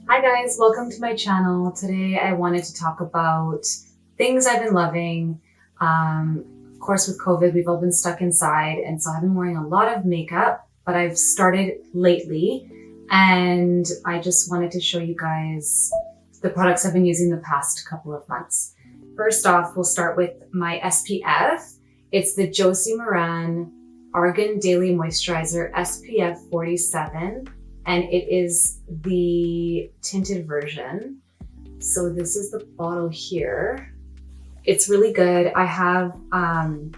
Hi guys, welcome to my channel. Today I wanted to talk about things I've been loving. Of course with COVID, we've all been stuck inside, and so I've been wearing a lot of makeup, but I've started lately and I just wanted to show you guys the products I've been using the past couple of months. First off, we'll start with my SPF. It's the Josie Maran Argan Daily Moisturizer SPF 47. And it is the tinted version. So this is the bottle here. It's really good. I have kind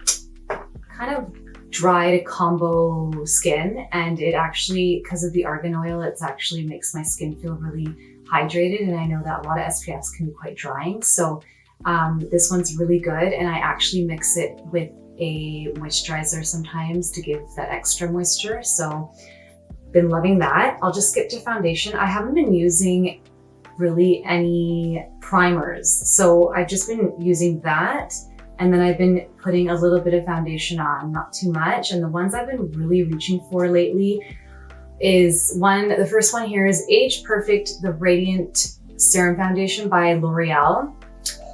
of dry to combo skin, and it actually, because of the argan oil, it actually makes my skin feel really hydrated. And I know that a lot of SPFs can be quite drying. So this one's really good. And I actually mix it with a moisturizer sometimes to give that extra moisture. So been loving that. I'll just skip to foundation. I haven't been using really any primers. So I've just been using that. And then I've been putting a little bit of foundation on, not too much. And the ones I've been really reaching for lately is the first one here is Age Perfect, the Radiant Serum Foundation by Loreal.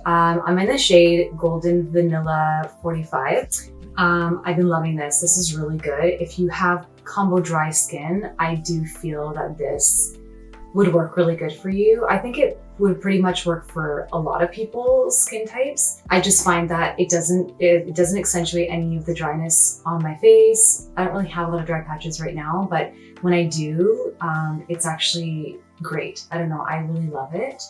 I'm in the shade Golden Vanilla 45. I've been loving this. This is really good. If you have combo dry skin, I do feel that this would work really good for you. I think it would pretty much work for a lot of people's skin types. I just find that it doesn't accentuate any of the dryness on my face. I don't really have a lot of dry patches right now, but when I do, it's actually great. I don't know, I really love it.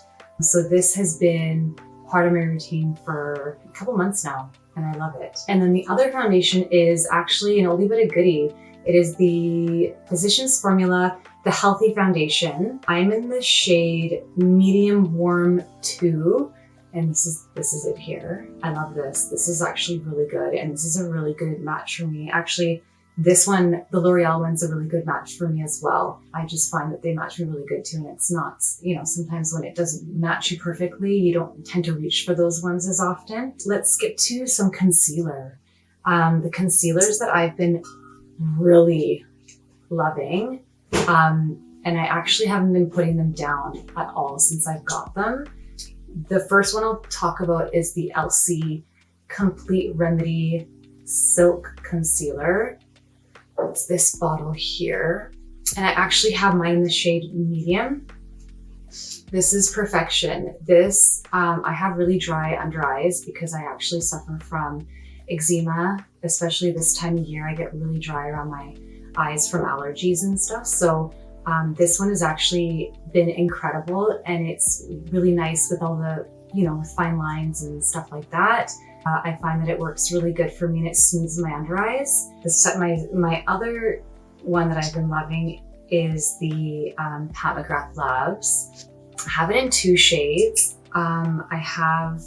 So this has been part of my routine for a couple months now, and I love it. And then the other foundation is actually an oldie but a goodie. It is the Physicians Formula, the Healthy Foundation. I'm in the shade Medium Warm 2, and this is it here. I love this. This is actually really good, and this is a really good match for me. Actually, this one, the L'Oreal one's a really good match for me as well. I just find that they match me really good too, and it's not, sometimes when it doesn't match you perfectly, you don't tend to reach for those ones as often. Let's skip to some concealer. The concealers that I've been really loving, and I actually haven't been putting them down at all since I've got them. The first one I'll talk about is the Elcie Complete Remedy Silque Concealer. It's this bottle here, and I actually have mine in the shade medium. This is perfection. This, I have really dry under eyes because I actually suffer from eczema, especially this time of year. I get really dry around my eyes from allergies and stuff. So this one has actually been incredible, and it's really nice with all the, with fine lines and stuff like that. I find that it works really good for me, and it smooths my under eyes. My other one that I've been loving is the Pat McGrath Labs. I have it in 2 shades. I have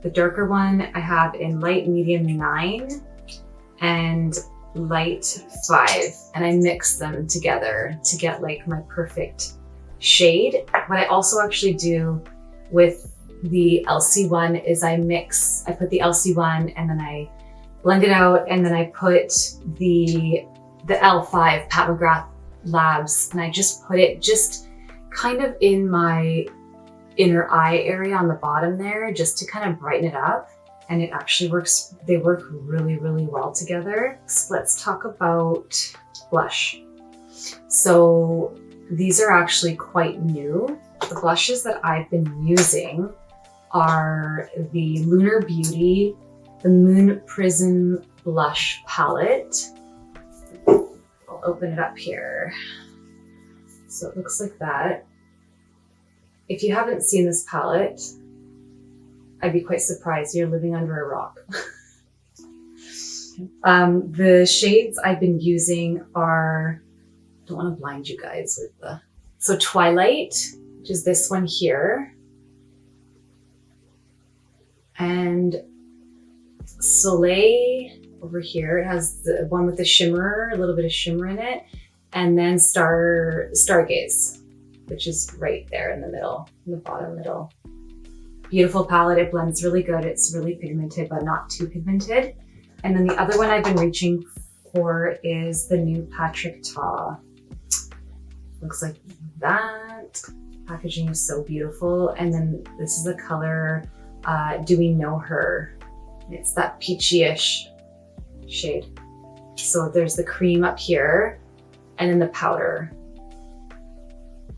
the darker one I have in light medium 9 and light 5, and I mix them together to get like my perfect shade. What I also actually do with the Elcie one is I put the Elcie one and then I blend it out, and then I put the L5 Pat McGrath Labs, and I just put it just kind of in my inner eye area on the bottom there, just to kind of brighten it up. And it actually works, they work really, really well together. So let's talk about blush. So these are actually quite new. The blushes that I've been using are the Lunar Beauty, the Beauty-Prism Blush Palette. I'll open it up here. So it looks like that. If you haven't seen this palette, I'd be quite surprised. You're living under a rock. The shades I've been using are, don't want to blind you guys with so Twilight, which is this one here, and Soleil over here. It has the one with the shimmer, a little bit of shimmer in it, and then Stargaze, which is right there in the middle, in the bottom middle. Beautiful palette. It blends really good. It's really pigmented, but not too pigmented. And then the other one I've been reaching for is the new Patrick Ta. Looks like that. Packaging is so beautiful. And then this is the color, Do We Know Her? It's that peachy-ish shade. So there's the cream up here and then the powder.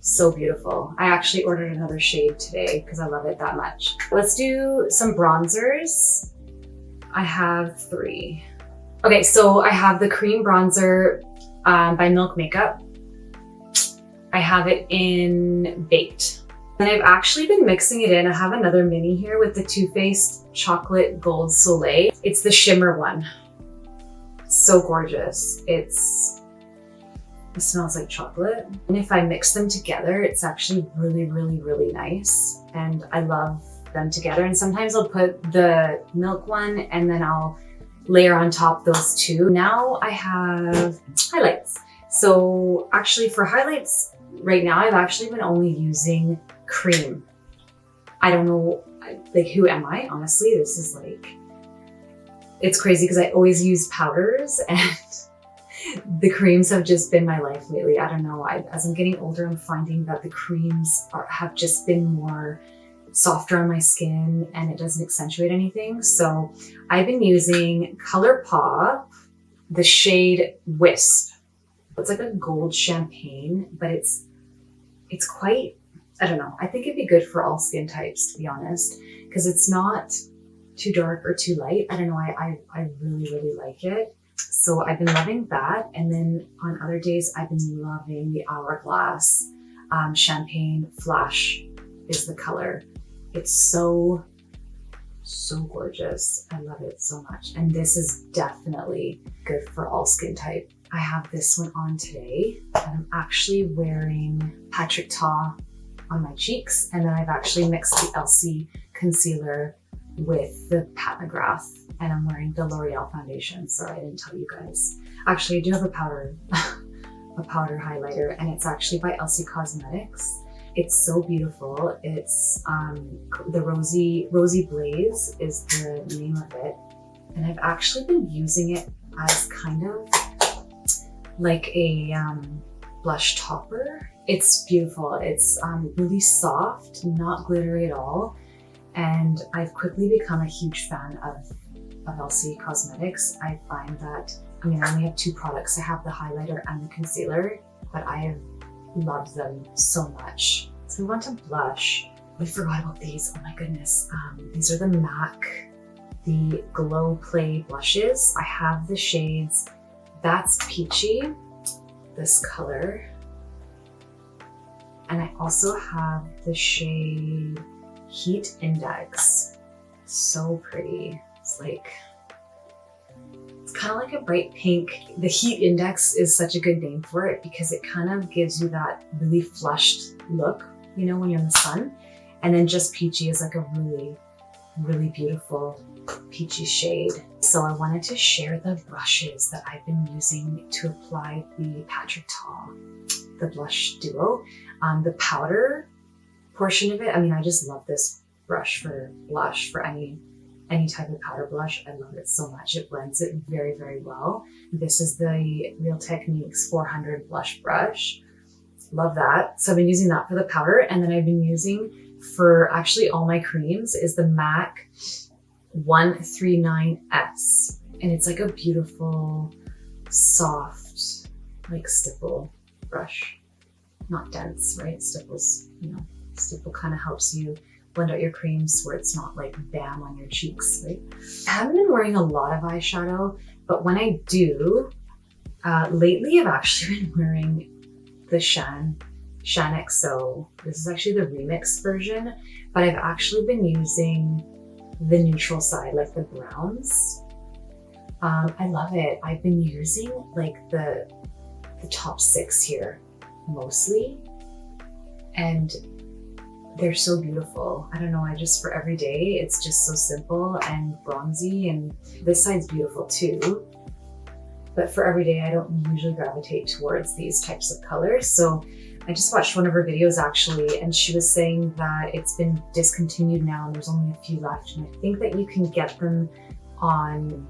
So beautiful. I actually ordered another shade today because I love it that much. Let's do some bronzers. I have 3. Okay, so I have the cream bronzer by Milk Makeup. I have it in Baked. And I've actually been mixing it in. I have another mini here with the Too Faced Chocolate Gold Soleil. It's the shimmer one. So gorgeous. It smells like chocolate. And if I mix them together, it's actually really, really, really nice. And I love them together. And sometimes I'll put the milk one and then I'll layer on top those 2. Now I have highlights. So actually for highlights right now, I've actually been only using cream. I don't know, like, who am I? Honestly, this is like, it's crazy because I always use powders and the creams have just been my life lately. I don't know, as I'm getting older, I'm finding that the creams have just been more softer on my skin and it doesn't accentuate anything. So I've been using Colourpop, the shade Wisp. It's like a gold champagne, but it's quite, I don't know, I think it'd be good for all skin types, to be honest, because it's not too dark or too light. I don't know, I really, really like it. So I've been loving that. And then on other days, I've been loving the Hourglass Champagne Flash is the color. It's so, so gorgeous. I love it so much. And this is definitely good for all skin type. I have this one on today and I'm actually wearing Patrick Ta on my cheeks. And then I've actually mixed the Elcie concealer with the Pat McGrath and I'm wearing the Loreal foundation. Sorry, I didn't tell you guys. Actually, I do have a powder, a powder highlighter and it's actually by Elcie Cosmetics. It's so beautiful. It's the Rosy Blaze is the name of it. And I've actually been using it as kind of like a blush topper. It's beautiful. It's really soft, not glittery at all. And I've quickly become a huge fan of Elcie Cosmetics. I find that, I mean, I only have 2 products. I have the highlighter and the concealer, but I have loved them so much. Let's move on to blush. I forgot about these, oh my goodness. These are the MAC, the Glow Play blushes. I have the shades, that's Peachy, this color. And I also have the shade Heat Index. So pretty. It's kind of like a bright pink. The Heat Index is such a good name for it because it kind of gives you that really flushed look, you know, when you're in the sun. And then just Peachy is like a really, really beautiful peachy shade. So I wanted to share the brushes that I've been using to apply the Patrick Ta, the blush duo. The powder portion of it, I mean, I just love this brush for blush, for any type of powder blush. I love it so much. It blends it very, very well. This is the Real Techniques 400 blush brush. Love that. So I've been using that for the powder. And then I've been using for actually all my creams is the MAC 139S. And it's like a beautiful, soft, like stipple brush. Not dense, right? Stipples, you know, stipple kind of helps you blend out your creams where it's not like bam on your cheeks, right? I haven't been wearing a lot of eyeshadow, but when I do, lately I've actually been wearing the Shan XO. This is actually the remix version, but I've actually been using the neutral side, like the browns. I love it. I've been using like the top 6 here mostly, and they're so beautiful. I don't know, I just, for every day, it's just so simple and bronzy, and this side's beautiful too. But for every day, I don't usually gravitate towards these types of colors. So I just watched one of her videos actually, and she was saying that it's been discontinued now and there's only a few left. And I think that you can get them on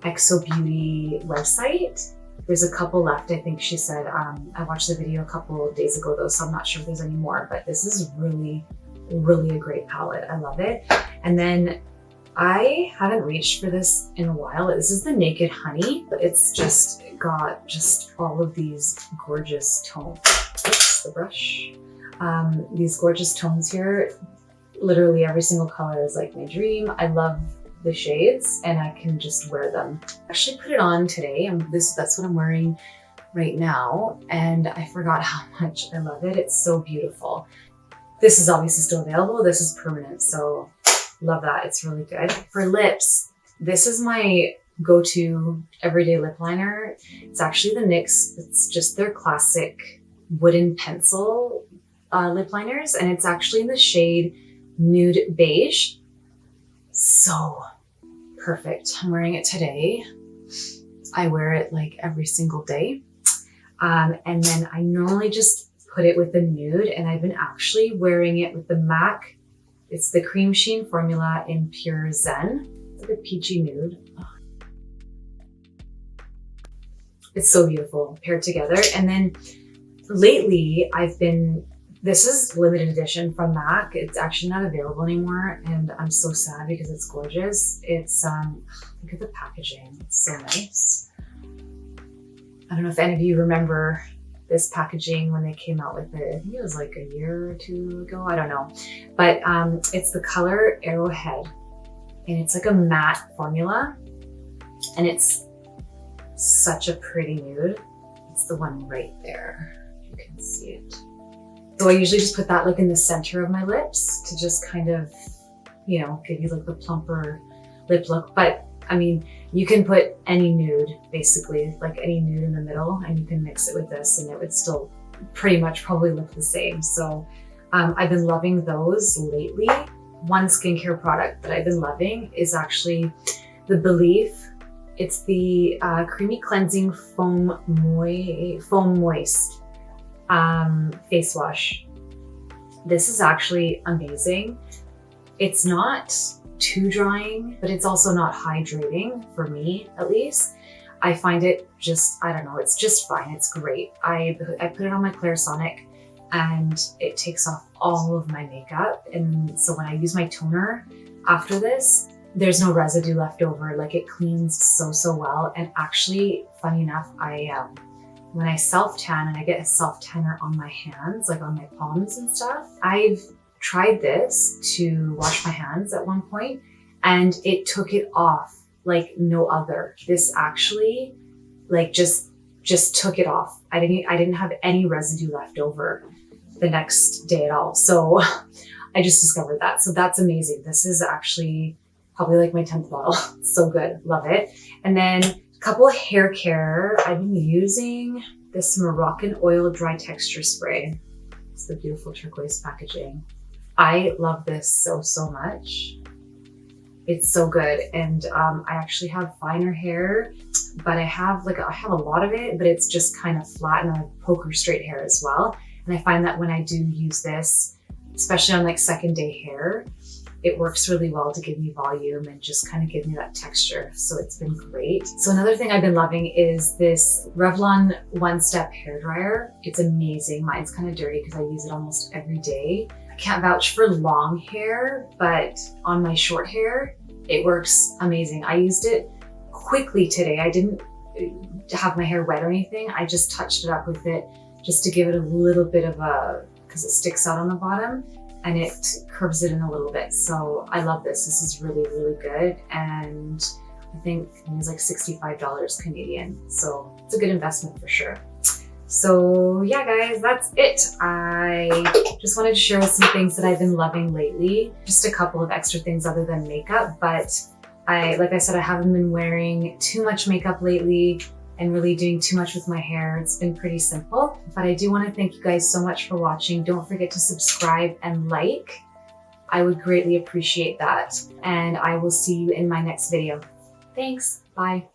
XO Beauty website. There's a couple left, I think she said. I watched the video a couple of days ago though, so I'm not sure if there's any more, but this is really, really a great palette. I love it. And then I haven't reached for this in a while. This is the Naked Honey, but it's just got just all of these gorgeous tones. Oops, the brush. These gorgeous tones here. Literally every single color is like my dream. I love the shades and I can just wear them. I actually put it on today. That's what I'm wearing right now. And I forgot how much I love it. It's so beautiful. This is obviously still available. This is permanent. So love that. It's really good. For lips, this is my go-to everyday lip liner. It's actually the NYX. It's just their classic wooden pencil lip liners. And it's actually in the shade Nude Beige. So perfect. I'm wearing it today. I wear it like every single day. And then I normally just put it with the nude, and I've been actually wearing it with the MAC. It's the Cream Sheen formula in Pure Zen. It's like a peachy nude. It's so beautiful paired together. And then lately this is limited edition from MAC. It's actually not available anymore, and I'm so sad because it's gorgeous. It's, look at the packaging. It's so nice. I don't know if any of you remember this packaging when they came out with it. I think it was like a year or two ago. I don't know. But it's the color Arrowhead, and it's like a matte formula, and it's such a pretty nude. It's the one right there. You can see it. So I usually just put that like in the center of my lips to just kind of, you know, give you like the plumper lip look. But I mean, you can put any nude, basically, like any nude in the middle, and you can mix it with this and it would still pretty much probably look the same. So I've been loving those lately. One skincare product that I've been loving is actually the Belif. It's the Creamy Cleansing Foam Moist face wash. This is actually amazing. It's not too drying, but it's also not hydrating for me, at least. I find it just, I don't know, it's just fine. It's great. I put it on my Clarisonic and it takes off all of my makeup. And so when I use my toner after this, there's no residue left over. Like, it cleans so well. And actually, funny enough, when I self-tan and I get a self-tanner on my hands, like on my palms and stuff, I've tried this to wash my hands at one point and it took it off like no other. This actually like just took it off. I didn't have any residue left over the next day at all. So I just discovered that. So that's amazing. This is actually probably like my 10th bottle. So good. Love it. And then a couple of hair care. I've been using this Morocccan oil dry texture spray. It's the beautiful turquoise packaging. I love this so much. It's so good. And I actually have finer hair, but I have a lot of it, but it's just kind of flat, and I have poker straight hair as well. And I find that when I do use this, especially on like second day hair, it works really well to give me volume and just kind of give me that texture. So it's been great. So another thing I've been loving is this Revlon One Step hair dryer. It's amazing. Mine's kind of dirty because I use it almost every day. I can't vouch for long hair, but on my short hair, it works amazing. I used it quickly today. I didn't have my hair wet or anything. I just touched it up with it just to give it a little bit of because it sticks out on the bottom and it curves it in a little bit. So I love this. This is really good. And I think it was like $65 Canadian. So it's a good investment for sure. So yeah, guys, that's it. I just wanted to share some things that I've been loving lately. Just a couple of extra things other than makeup, but like I said, I haven't been wearing too much makeup lately and really doing too much with my hair. It's been pretty simple, but I do want to thank you guys so much for watching. Don't forget to subscribe and like. I would greatly appreciate that. And I will see you in my next video. Thanks. Bye.